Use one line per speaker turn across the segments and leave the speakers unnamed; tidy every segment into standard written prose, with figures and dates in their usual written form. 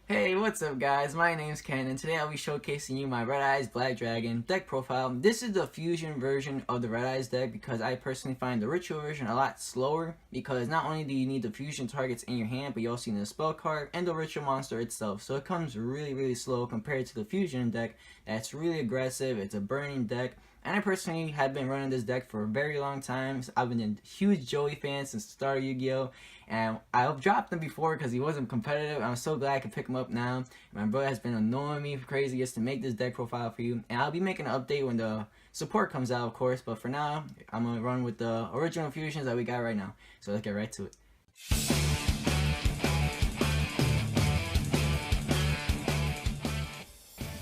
Hey, what's up guys? My name's Ken and today I'll be showcasing you my Red Eyes Black Dragon deck profile. This is the fusion version of the Red Eyes deck because I personally find the ritual version a lot slower because not only do you need the fusion targets in your hand, but you also need the spell card and the ritual monster itself. So it comes really slow compared to the fusion deck that's really aggressive. It's a burning deck. And I personally have been running this deck for a very long time. I've been a huge Joey fan since the start of Yu-Gi-Oh! And I've dropped him before because he wasn't competitive. I'm so glad I could pick him up now. My brother has been annoying me for crazy just to make this deck profile for you. And I'll be making an update when the support comes out, of course. But for now, I'm going to run with the original fusions that we got right now. So let's get right to it.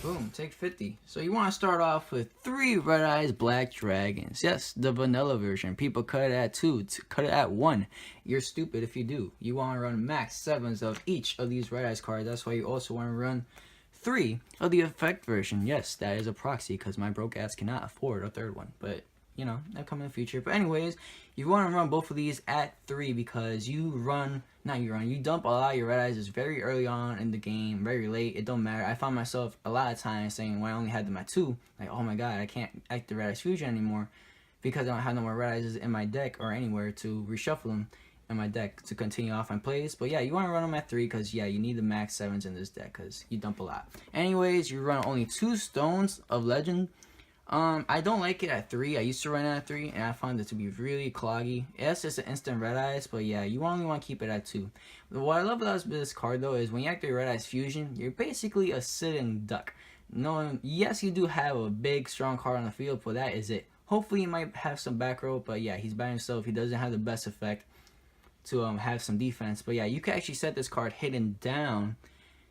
Boom, take 50. So you want to start off with 3 Red Eyes Black Dragons. Yes, the vanilla version. People cut it at 2, cut it at 1. You're stupid if you do. You want to run max 7s of each of these Red Eyes cards. That's why you also want to run 3 of the effect version. Yes, that is a proxy because my broke ass cannot afford a 3rd one. But you know, that'll come in the future. But anyways, you want to run both of these at 3 because you dump a lot of your Red Eyes is very early on in the game, very late. It don't matter. I found myself a lot of times saying when I only had them at 2, like, oh my god, I can't act the Red Eyes Fusion anymore because I don't have no more Red Eyes in my deck or anywhere to reshuffle them in my deck to continue off my plays. But yeah, you want to run them at 3 because yeah, you need the max 7s in this deck because you dump a lot. Anyways, you run only 2 Stones of Legend. I don't like it at 3. I used to run it at 3, and I found it to be really cloggy. Yes, it's an instant Red Eyes, but yeah, you only want to keep it at 2. What I love about this card, though, is when you activate Red Eyes Fusion, you're basically a sitting duck. No, yes, you do have a big, strong card on the field, but that is it. Hopefully, he might have some back row, but yeah, he's by himself. He doesn't have the best effect to have some defense. But yeah, you can actually set this card hidden down.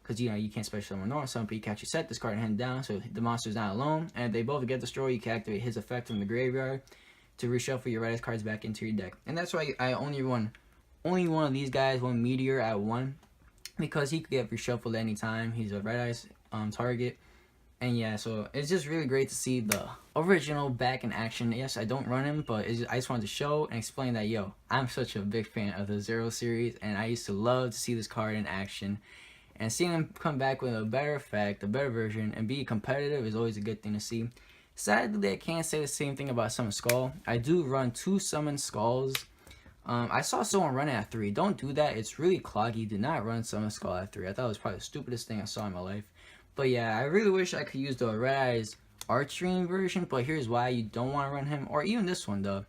Because, you know, you can't special summon or something, but you can actually set this card and hand down so the monster's not alone. And if they both get destroyed, you can activate his effect from the graveyard to reshuffle your Red Eyes cards back into your deck. And that's why I only run one of these guys, one Meteor at 1. Because he could get reshuffled anytime. He's a Red Eyes target. And yeah, so it's just really great to see the original back in action. Yes, I don't run him, but I just wanted to show and explain that, yo, I'm such a big fan of the Zero series. And I used to love to see this card in action. And seeing him come back with a better effect, a better version, and be competitive is always a good thing to see. Sadly, I can't say the same thing about Summon Skull. I do run 2 Summon Skulls. I saw someone run it at 3. Don't do that. It's really cloggy. Do not run Summon Skull at 3. I thought it was probably the stupidest thing I saw in my life. But yeah, I really wish I could use the Red Eyes Archery version, but here's why you don't want to run him. Or even this one, the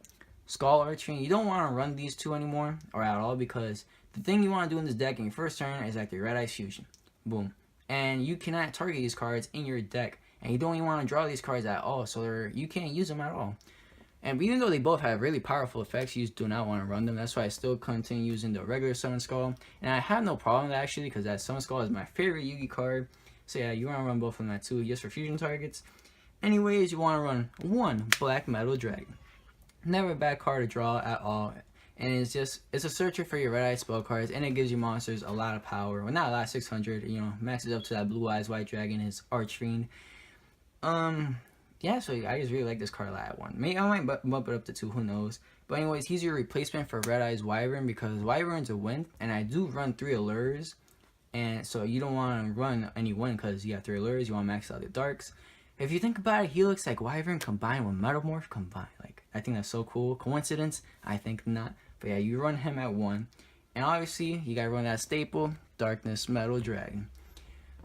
Skull Archery. You don't want to run these 2 anymore, or at all, because the thing you want to do in this deck in your first turn is activate Red Eyes Fusion. Boom. And you cannot target these cards in your deck. And you don't even want to draw these cards at all. So you can't use them at all. And even though they both have really powerful effects, you just do not want to run them. That's why I still continue using the regular Summon Skull. And I have no problem with that, actually, because that Summon Skull is my favorite Yu-Gi card. So yeah, you want to run both of them at 2 just for fusion targets. Anyways, you want to run 1 Black Metal Dragon. Never a bad card to draw at all. And it's a searcher for your Red Eyes spell cards, and it gives you monsters a lot of power. Well, not a lot, 600, you know, maxes up to that Blue Eyes White Dragon, his Archfiend. Yeah, so I just really like this card a lot at 1. Maybe I might bump it up to 2, who knows. But anyways, he's your replacement for Red Eyes Wyvern, because Wyvern's a win, and I do run 3 Allures. And so you don't want to run any win, because you have 3 Allures, you want to max out the Darks. If you think about it, he looks like Wyvern combined with Metamorph combined. Like, I think that's so cool. Coincidence? I think not. But yeah, you run him at 1. And obviously, you gotta run that staple, Darkness Metal Dragon.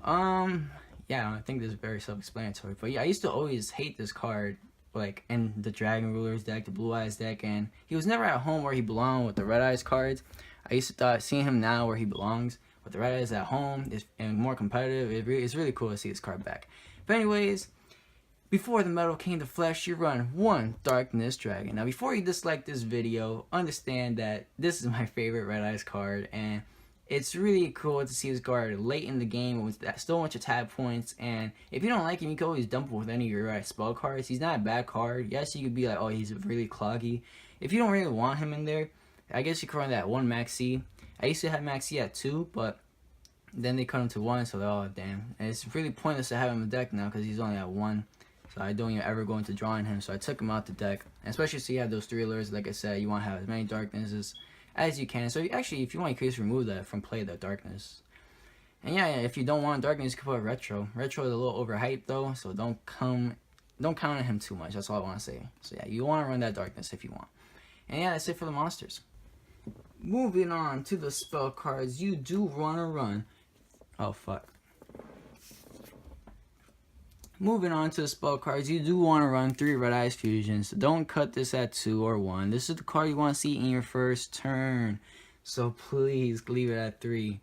Yeah, I think this is very self-explanatory. But yeah, I used to always hate this card, like, in the Dragon Rulers deck, the Blue Eyes deck, and he was never at home where he belonged with the Red Eyes cards. I used to thought seeing him now where he belongs, with the Red Eyes at home, and more competitive, it's really cool to see this card back. But anyways, before the metal came to flesh, you run 1 Darkness Dragon. Now, before you dislike this video, understand that this is my favorite Red Eyes card, and it's really cool to see this card late in the game with still a bunch of tab points. And if you don't like him, you can always dump him with any of your Red Eyes spell cards. He's not a bad card. Yes, you could be like, oh, he's really cloggy. If you don't really want him in there, I guess you could run that 1 Max C. I used to have Max C at 2, but then they cut him to 1, so oh, damn. And it's really pointless to have him in the deck now because he's only at 1. So I don't even ever go into drawing him, so I took him out the deck. And especially so you have those 3 Allures, like I said, you want to have as many Darknesses as you can. So actually, if you want, you can just remove that from play, the Darkness. And yeah, if you don't want darkness, you can put retro. Retro is a little overhyped though, so don't count on him too much. That's all I want to say. So yeah, you want to run that darkness if you want. And yeah, that's it for the monsters. Moving on to the spell cards, you do want to run. Oh fuck. Moving on to the spell cards, you do want to run 3 Red Eyes Fusions. Don't cut this at 2 or 1. This is the card you want to see in your first turn. So please leave it at 3.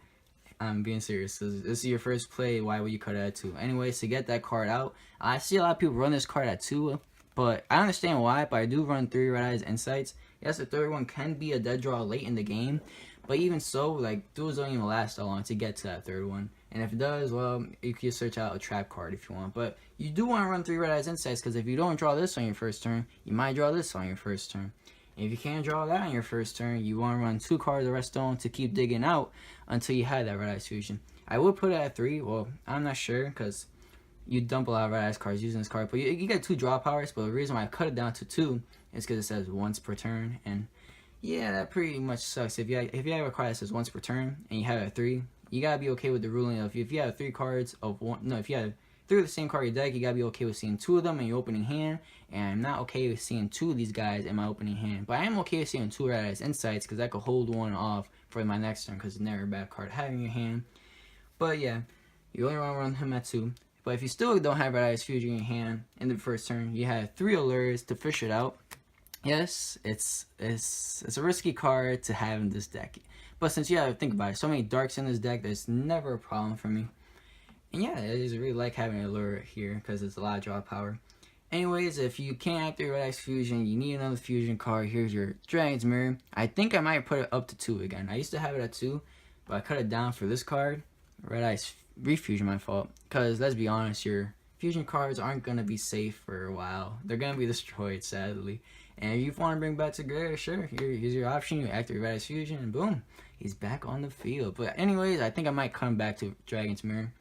I'm being serious. This is your first play. Why would you cut it at 2? Anyways, to get that card out, I see a lot of people run this card at 2, but I understand why. But I do run 3 Red Eyes Insights. Yes, the third one can be a dead draw late in the game, but even so, like, duels don't even last that long to get to that third one. And if it does, well, you can search out a trap card if you want. But you do want to run 3 Red Eyes Insights, because if you don't draw this on your first turn, you might draw this on your first turn. And if you can't draw that on your first turn, you want to run 2 cards of Redstone to keep digging out until you have that Red Eyes Fusion. I would put it at 3. Well, I'm not sure, because you dump a lot of Red Eyes cards using this card. But you get 2 draw powers, but the reason why I cut it down to 2 is because it says once per turn. And yeah, that pretty much sucks. If you have a card that says once per turn and you have it at 3, you gotta be okay with the ruling of if you have 3 cards of one. No, if you have 3 of the same card in your deck, you gotta be okay with seeing 2 of them in your opening hand. And I'm not okay with seeing 2 of these guys in my opening hand. But I am okay with seeing 2 Red Eyes Insights, because I could hold one off for my next turn, because it's never a bad card to have in your hand. But yeah, you only want to run him at 2. But if you still don't have Red Eyes Fusion in your hand in the first turn, you have 3 Allures to fish it out. Yes, it's a risky card to have in this deck. But since you have to think about it, so many darks in this deck, there's never a problem for me. And yeah, I just really like having an Allure here, because it's a lot of draw power. Anyways, if you can't activate Red Eyes Fusion, you need another fusion card. Here's your Dragon's Mirror. I think I might put it up to 2 again. I used to have it at 2, but I cut it down for this card. Red Eyes Refusion, my fault. Because let's be honest, your fusion cards aren't going to be safe for a while. They're going to be destroyed, sadly. And if you want to bring back to Gray, sure, here's your option. You activate Red Eyes Fusion, and boom, he's back on the field. But anyways, I think I might come back to Dragon's Mirror.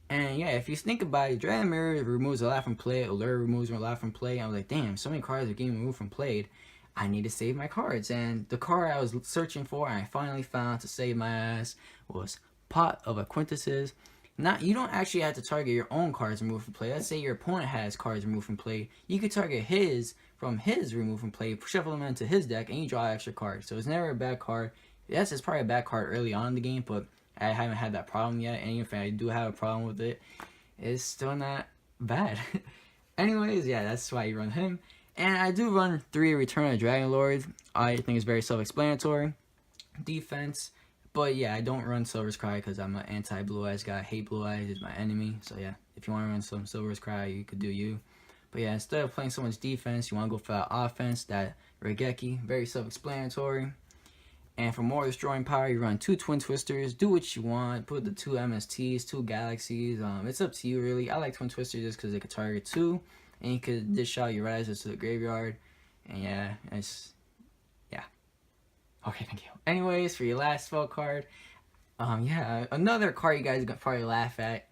And yeah, if you think about it, Dragon Mirror removes a lot from play, Allure removes a lot from play. I was like, damn, so many cards are getting removed from played. I need to save my cards. And the card I was searching for, and I finally found to save my ass, was Pot of Acquaintances. You don't actually have to target your own cards removed from play. Let's say your opponent has cards removed from play. You could target his from his removed from play, shuffle them into his deck, and you draw an extra card. So it's never a bad card. Yes, it's probably a bad card early on in the game, but I haven't had that problem yet. And if I do have a problem with it, it's still not bad. Anyways, yeah, that's why you run him. And I do run 3 Return of the Dragon Lord. I think it's very self-explanatory. Defense. But yeah, I don't run Silver's Cry because I'm an anti-Blue Eyes guy. I hate Blue Eyes, is my enemy. So yeah, if you want to run some Silver's Cry, you could do you. But yeah, instead of playing so much defense, you want to go for that offense, that Regeki. Very self-explanatory. And for more destroying power, you run 2 Twin Twisters. Do what you want. Put the 2 MSTs, 2 Galaxies. It's up to you, really. I like Twin Twisters just because they could target 2. And you could dish out your Red Eyes to the graveyard. And yeah, yeah. Okay, thank you. Anyways, for your last spell card, yeah, another card you guys gonna probably laugh at.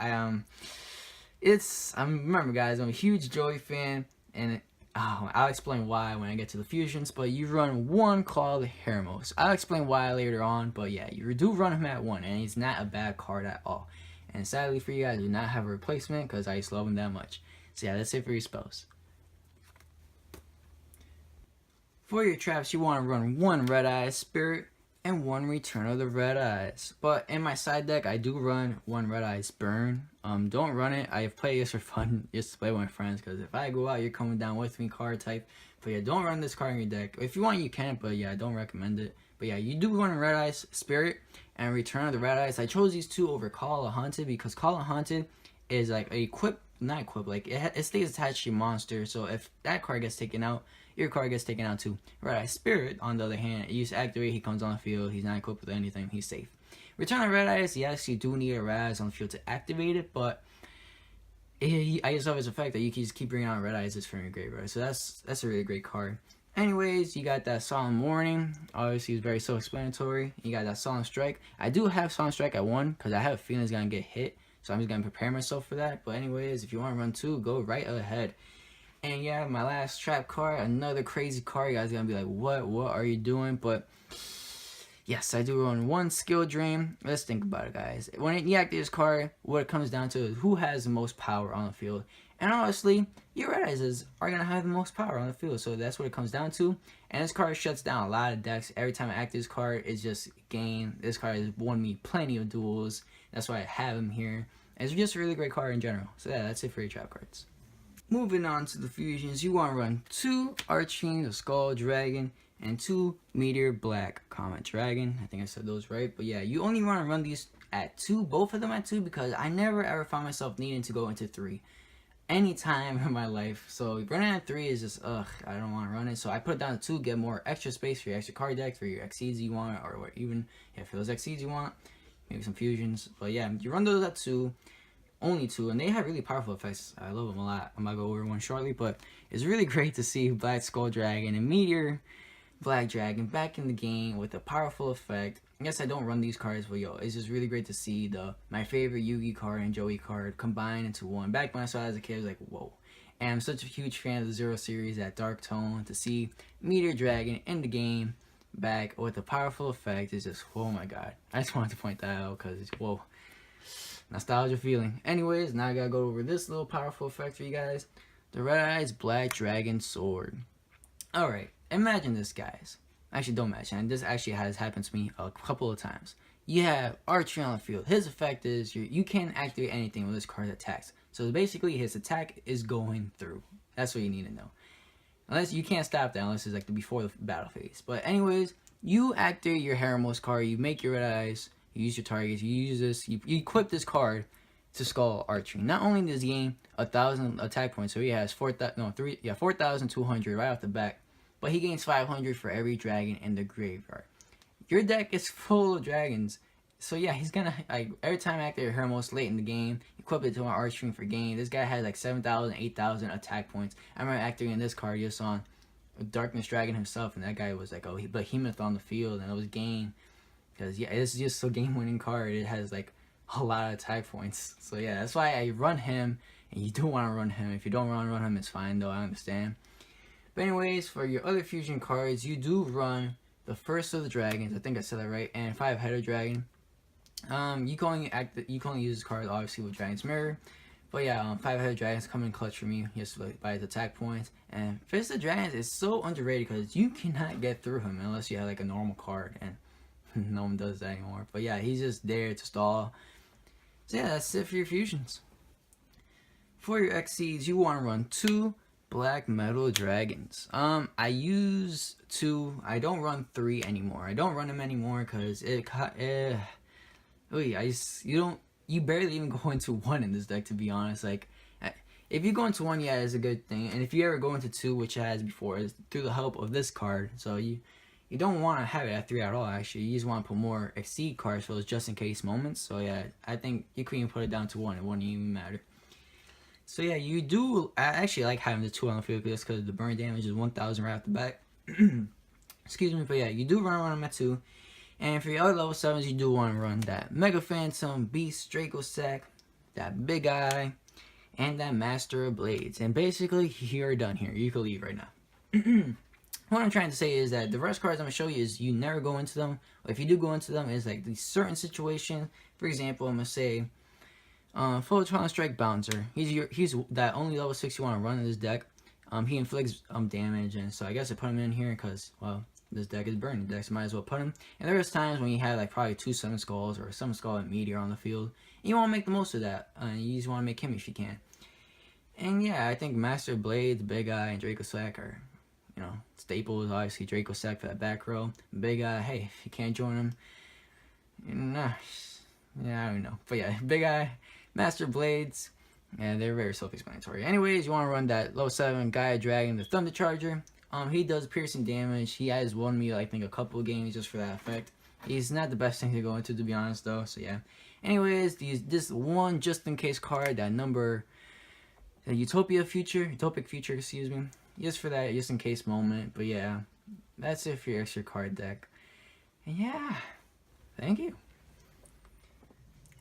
Remember, guys, I'm a huge Joey fan, and I'll explain why when I get to the fusions. But you run 1 called Hermos. I'll explain why later on. But yeah, you do run him at 1, and he's not a bad card at all. And sadly for you guys, I do not have a replacement because I used to love him that much. So yeah, that's it for your spells. For your traps, you want to run 1 Red Eyes Spirit and 1 Return of the Red Eyes. But in my side deck, I do run 1 Red Eyes Burn. Don't run it. I play this for fun, just to play with my friends, because if I go out, you're coming down with me card type. But yeah, don't run this card in your deck. If you want, you can, but yeah, I don't recommend it. But yeah, you do run Red Eyes Spirit and Return of the Red Eyes. I chose these 2 over Call of Haunted because Call of Haunted is like a not equip, like it stays attached to your monster. So if that card gets taken out, your card gets taken out too. Red Eye Spirit, on the other hand, you just activate, he comes on the field, he's not equipped with anything, he's safe. Return of Red Eyes, yes, you do need a Red Eyes on the field to activate it, but I just love its effect that you can just keep bringing out Red Eyes from your graveyard. So that's a really great card. Anyways, you got that Solemn Warning. Obviously, it's very self-explanatory. You got that Solemn Strike. I do have Solemn Strike at 1 because I have a feeling it's going to get hit. So I'm just going to prepare myself for that. But anyways, if you want to run 2, go right ahead. And yeah, my last trap card, another crazy card. You guys are going to be like, what are you doing? But Yes, I do run one skill drain. Let's think about it, guys. When you activate this card, what it comes down to is who has the most power on the field. And honestly, your red eyes are going to have the most power on the field. So that's what it comes down to. And this card shuts down a lot of decks. Every time I activate this card, it's just game. This card has won me plenty of duels. That's why I have him here. And it's just a really great card in general. So yeah, that's it for your trap cards. Moving on to the fusions, you want to run 2 Arching the Skull Dragon and 2 Meteor Black Comet Dragon. I think I said those right, but yeah, you only want to run these at 2, both of them at 2, because I never ever found myself needing to go into 3 any time in my life. So running at 3 is just, I don't want to run it. So I put it down to 2, get more extra space for your extra card deck, for your Xyz you want, or what, even, yeah, for those Xyz you want, maybe some fusions. But yeah, you run those at 2. Only 2, and they have really powerful effects. I love them a lot. I'm gonna go over one shortly, but it's really great to see Black Skull Dragon and Meteor Black Dragon back in the game with a powerful effect. I guess I don't run these cards, but yo, it's just really great to see my favorite Yugi card and Joey card combined into one. Back when I saw it as a kid, I was like, whoa. And I'm such a huge fan of the Zero series, that dark tone. To see Meteor Dragon in the game back with a powerful effect is just, oh my god. I just wanted to point that out because it's, whoa. Nostalgia feeling. Anyways, now I gotta go over this little powerful effect for you guys. The Red Eyes Black Dragon Sword. Alright, imagine this, guys. Actually, don't imagine. And this actually has happened to me a couple of times. You have Archer on the field. His effect is you can't activate anything with this card's attacks. So basically, his attack is going through. That's what you need to know. Unless you can't stop that unless it's like before the battle phase. But anyways, you activate your Heramos card. You make your Red Eyes. You use your targets, you use this, you equip this card to Skull Archery. Not only does he gain 1,000 attack points, so he has 4,200 right off the bat, but he gains 500 for every dragon in the graveyard. Your deck is full of dragons, so yeah, he's gonna, like, every time I activate Hermos late in the game, equip it to my Archery for game. This guy has like 7,000, 8,000 attack points. I remember activating this card just on Darkness Dragon himself, and that guy was like, oh, Behemoth on the field, and it was game. Because, yeah, it's just a game-winning card. It has, like, a lot of attack points. So, yeah, that's why I run him. And you do want to run him. If you don't want to run him, it's fine, though. I understand. But anyways, for your other fusion cards, you do run the first of the dragons. I think I said that right. And 5-headed dragon. You can only use this card, obviously, with Dragon's Mirror. But, yeah, 5-headed dragons come in clutch for me. Just by his attack points. And Fist of Dragons is so underrated because you cannot get through him unless you have, like, a normal card. And no one does that anymore. But yeah, he's just there to stall. So yeah, that's it for your fusions. For your Xyzs, you want to run 2 Black Metal Dragons. I use 2. I don't run 3 anymore. I don't run them anymore because you barely even go into 1 in this deck, to be honest. Like, if you go into 1, yeah, it's a good thing. And if you ever go into 2, which I has before, is through the help of this card. So you don't want to have it at 3 at all, actually. You just want to put more Exceed cards for those just-in-case moments. So, yeah, I think you could even put it down to 1. It wouldn't even matter. So, yeah, you do... I actually like having the 2 on the field just because the burn damage is 1,000 right off the back. Excuse me, but, yeah, you do run them at 2. And for your other level 7s, you do want to run that Mega Phantom, Beast, Draco Sack, that Big Eye, and that Master of Blades. And basically, you're done here. You can leave right now. What I'm trying to say is that the rest cards I'm going to show you is you never go into them. Or if you do go into them, it's like these certain situations. For example, I'm going to say Photron Strike Bouncer. He's that only level 6 you want to run in this deck. He inflicts damage, and so I guess I put him in here because, well, this deck is burning deck, so might as well put him. And there's times when you have like probably 2 Summon Skulls or a Summon Skull and Meteor on the field. And you want to make the most of that. You just want to make him if you can. And yeah, I think Master Blades, Big Eye, and Draco Sack are, you know, staples. Obviously, Draco Sack for that back row. Big Eye, hey, if you can't join him, nah, yeah, I don't know. But yeah, Big Eye, Master Blades, and they're very self-explanatory. Anyways, you want to run that low 7 Gaia Dragon, the Thunder Charger. He does piercing damage. He has won me, I think, a couple of games just for that effect. He's not the best thing to go into, to be honest, though. So yeah. Anyways, this one just-in-case card, that number, the Utopic Future, excuse me. Just for that just-in-case moment. But yeah, that's it for your extra card deck. And yeah, thank you.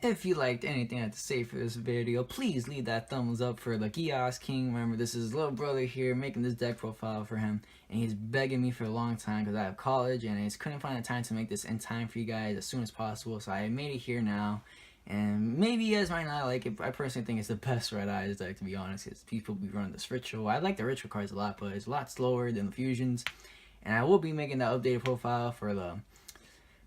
If you liked anything I had to say for this video, please leave that thumbs up for the Geass King. Remember, this is his little brother here making this deck profile for him, and he's begging me for a long time because I have college and I just couldn't find the time to make this in time for you guys as soon as possible. So I made it here now, and maybe you guys might not like it. I personally think it's the best Red Eyes deck, to be honest, because people be running this ritual. I like the ritual cards a lot, but it's a lot slower than the fusions. And I will be making that updated profile for the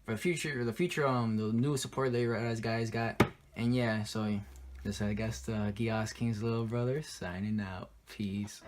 the new support that Red Eyes guys got. And yeah, so this I guess the Geass King's little brother signing out. Peace.